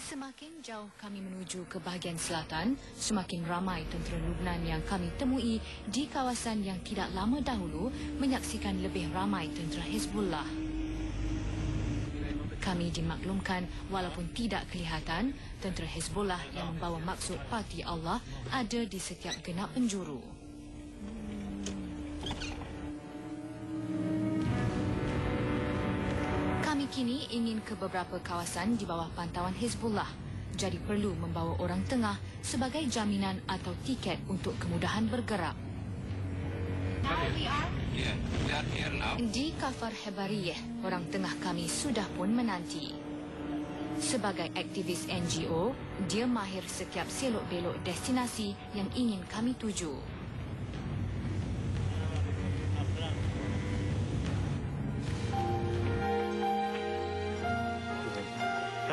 Semakin jauh kami menuju ke bahagian selatan, semakin ramai tentera Lubnan yang kami temui di kawasan yang tidak lama dahulu menyaksikan lebih ramai tentera Hezbollah. Kami dimaklumkan walaupun tidak kelihatan, tentera Hezbollah yang membawa maksud Parti Allah ada di setiap genap penjuru. Kami kini ingin ke beberapa kawasan di bawah pantauan Hezbollah, jadi perlu membawa orang tengah sebagai jaminan atau tiket untuk kemudahan bergerak. Di Kafar Hebariyeh, orang tengah kami sudah pun menanti. Sebagai aktivis NGO, dia mahir setiap selok-belok destinasi yang ingin kami tuju.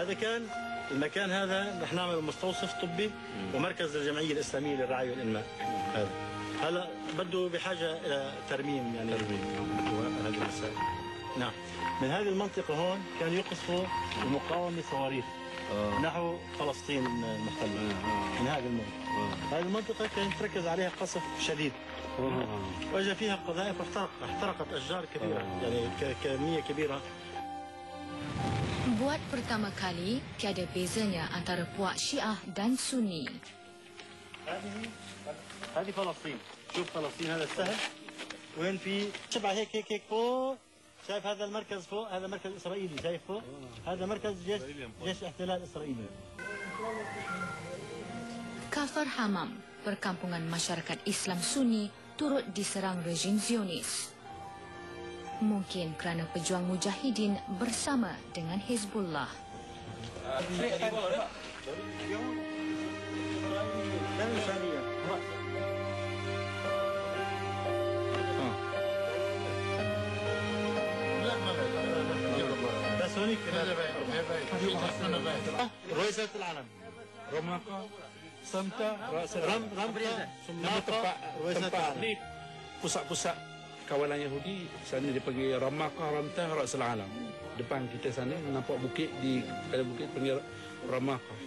هذا كان المكان هذا رح نعمل مستوصف طبي ومركز للجمعيه الاسلاميه للرعايه والانماء. هلا بده بحاجه الى ترميم يعني هذه المسائل. نعم. من هذه المنطقه هون كان يقصفوا المقاومه صواريخ نحو فلسطين المحتله. من هذه المنطقه. هذه المنطقه كانت تركز عليها قصف شديد. واجا فيها قذائف واحترقت اشجار كبيره يعني كميه كبيره. Buat pertama kali, tiada bezanya antara puak Syiah dan Sunni. هذه فلسطين، شوف فلسطين هذا السهل وين في شبع هيك فوق، شايف هذا المركز فوق، هذا مركز إسرائيلي شايف فوق، هذا مركز جيش احتلال إسرائيلي. Kafar Hamam, perkampungan masyarakat Islam Sunni turut diserang rejim Zionis. Mungkin kerana pejuang mujahidin bersama dengan Hezbollah. رئيسة العلم رمقة سمتة Ini pusat-pusat kawalan Yahudi. Sana dia pergi Ramakah, Ramtah, Ra'sul Alam. Depan kita sana nampak bukit, ada bukit panggil Ramakah.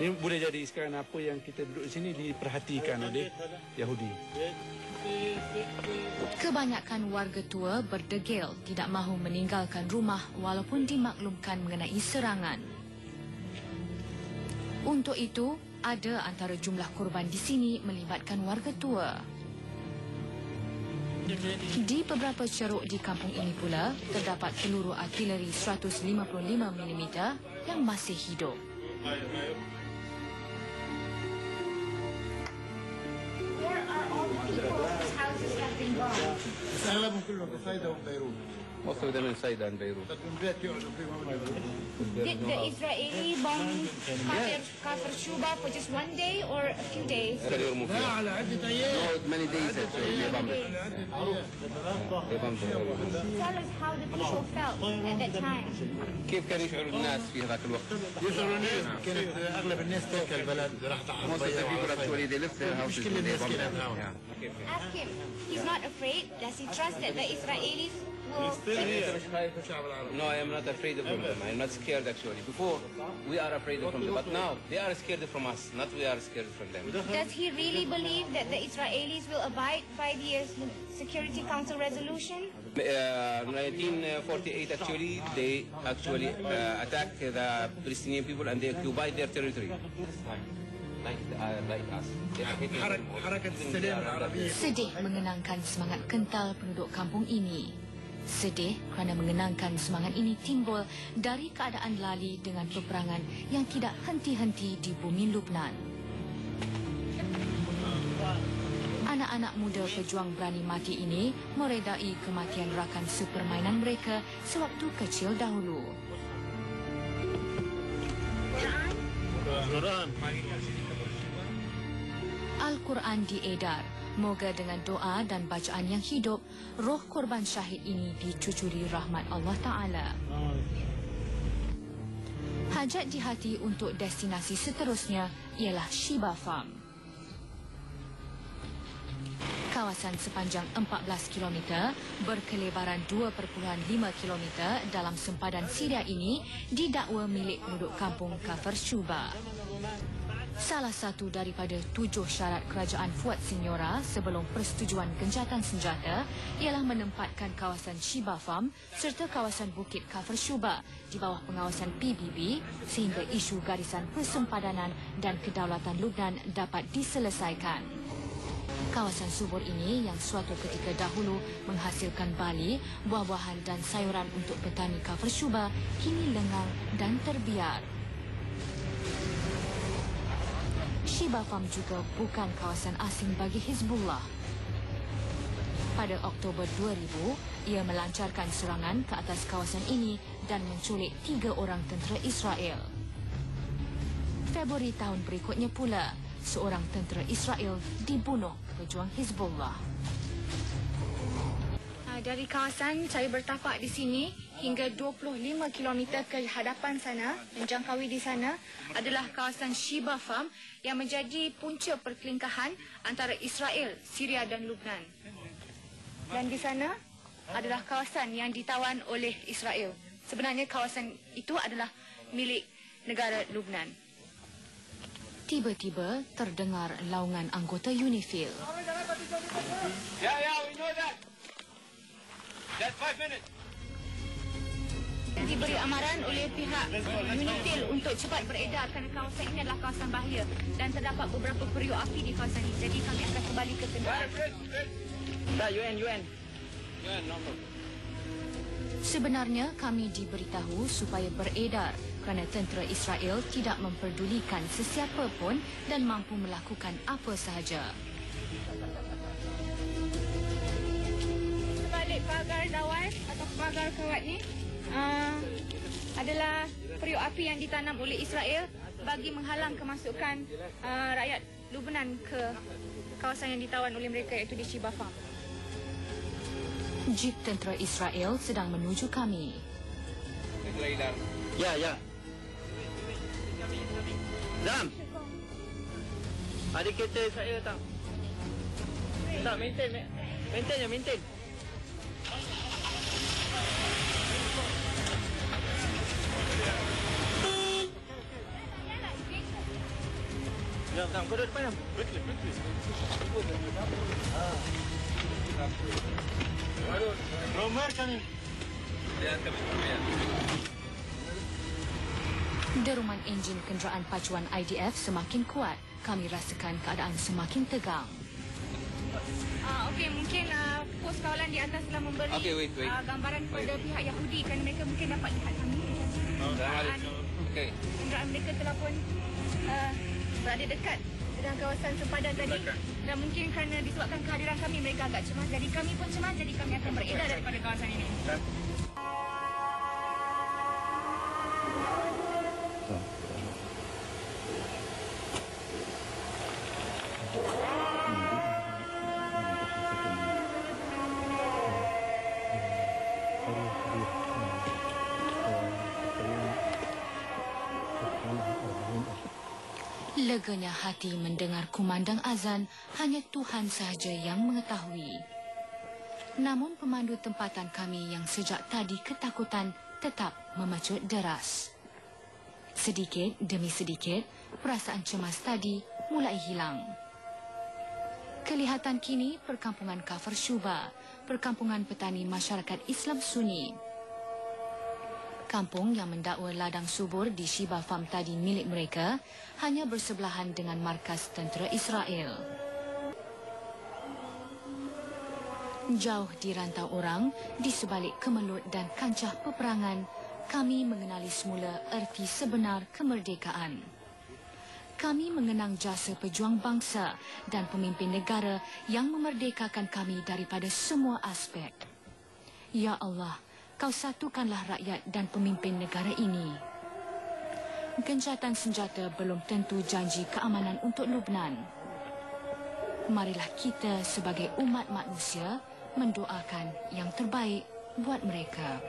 Ini boleh jadi sekarang apa yang kita duduk di sini diperhatikan oleh Yahudi. Kebanyakan warga tua berdegil tidak mahu meninggalkan rumah walaupun dimaklumkan mengenai serangan. Untuk itu, ada antara jumlah korban di sini melibatkan warga tua. Di beberapa ceruk di kampung ini pula, terdapat peluru artileri 155mm yang masih hidup. Where are all the people whose houses have been bombed? أغلبهم كلهم في صيدا وبيروت. Most of them in Saidan, Beirut. البيت يقعدوا فيه ما Did the Israeli bomb Kafr Shuba for just one day or a few days? لا على عدة أيام. Many days actually. Tell us how the people felt at that time. كيف كان يشعر الناس في هذاك الوقت؟ يشعروا الناس كانت أغلب الناس ترك البلد راح Most of the people actually they left their houses. مش كل الناس كده هون. Ask him. He's not afraid. Does he trust that the Israelis will... No, I am not afraid of them. I am not scared actually. Before, we are afraid of them, but now they are scared from us, not we are scared from them. Does he really believe that the Israelis will abide by the Security Council resolution? 1948 actually, they actually attacked the Palestinian people and they occupied their territory. Like us. حركة السلام العربية. Sedih mengenangkan semangat kental penduduk kampung ini. Sedih kerana mengenangkan semangat ini timbul dari keadaan lali dengan peperangan yang tidak henti-henti di bumi Lubnan. Anak-anak muda pejuang berani mati ini meredai kematian rakan sepermainan mereka sewaktu kecil dahulu. Al-Quran diedar. Moga dengan doa dan bacaan yang hidup, roh korban syahid ini dicucuri rahmat Allah Ta'ala. Hajat di hati untuk destinasi seterusnya ialah Sheba Farm. Kawasan sepanjang 14 km berkelebaran 2.5 km dalam sempadan Syria ini didakwa milik penduduk kampung Kafr Shuba. Salah satu daripada 7 syarat kerajaan Fuad Sinyora sebelum persetujuan gencatan senjata ialah menempatkan kawasan Shiba Farm serta kawasan Bukit Kafr Shuba di bawah pengawasan PBB sehingga isu garisan persempadanan dan kedaulatan Lubnan dapat diselesaikan. Kawasan subur ini yang suatu ketika dahulu menghasilkan bali, buah-buahan dan sayuran untuk petani Kafr Shuba kini lengang dan terbiar. Shiba Farm juga bukan kawasan asing bagi Hizbullah. Pada Oktober 2000, ia melancarkan serangan ke atas kawasan ini dan menculik 3 orang tentera Israel. Februari tahun berikutnya pula, seorang tentera Israel dibunuh pejuang Hizbullah. Dari kawasan saya bertapak di sini hingga 25 km ke hadapan sana, menjangkaui di sana adalah kawasan Shiba Farm yang menjadi punca perkelingkahan antara Israel, Syria dan Lubnan. Dan di sana adalah kawasan yang ditawan oleh Israel. Sebenarnya kawasan itu adalah milik negara Lubnan. Tiba-tiba terdengar laungan anggota UNIFIL. Yeah, we know that. That's 5 minutes. Diberi amaran oleh pihak UNIFIL untuk cepat beredar kerana kawasan ini adalah kawasan bahaya dan terdapat beberapa periuk api di kawasan ini. Jadi kami akan kembali ke kenderaan. UN. Sebenarnya kami diberitahu supaya beredar kerana tentera Israel tidak memperdulikan sesiapa pun dan mampu melakukan apa sahaja. Sebalik pagar dawan atau pagar kawat ni adalah periuk api yang ditanam oleh Israel bagi menghalang kemasukan rakyat Lubnan ke kawasan yang ditawan oleh mereka iaitu di Shiba Farm. Jeep tentera Israel sedang menuju kami. Ya. Zam. Ada kereta saya tak? Tak, maintain. Jom, kau duduk depan jom. Romer kami. Deruman enjin kenderaan pacuan IDF semakin kuat. Kami rasakan keadaan semakin tegang. Okey, mungkin pos kawalan di atas telah memberi gambaran kepada pihak Yahudi kerana mereka mungkin dapat lihat kami. Kenderaan mereka telah pun berada dekat dengan kawasan sempadan tadi dan mungkin kerana disebabkan kehadiran kami mereka agak cemas, jadi kami pun cemas, jadi kami akan beredar daripada kawasan ini. Leganya hati mendengar kumandang azan, hanya Tuhan sahaja yang mengetahui. Namun pemandu tempatan kami yang sejak tadi ketakutan tetap memecut deras. Sedikit demi sedikit, perasaan cemas tadi mulai hilang. Kelihatan kini perkampungan Kafr Shuba, perkampungan petani masyarakat Islam Sunni. Kampung yang mendakwa ladang subur di Shiba Farm tadi milik mereka hanya bersebelahan dengan markas tentera Israel. Jauh di rantau orang, di sebalik kemelut dan kancah peperangan, kami mengenali semula erti sebenar kemerdekaan. Kami mengenang jasa pejuang bangsa dan pemimpin negara yang memerdekakan kami daripada semua aspek. Ya Allah, Kau satukanlah rakyat dan pemimpin negara ini. Gencatan senjata belum tentu janji keamanan untuk Lubnan. Marilah kita sebagai umat manusia mendoakan yang terbaik buat mereka.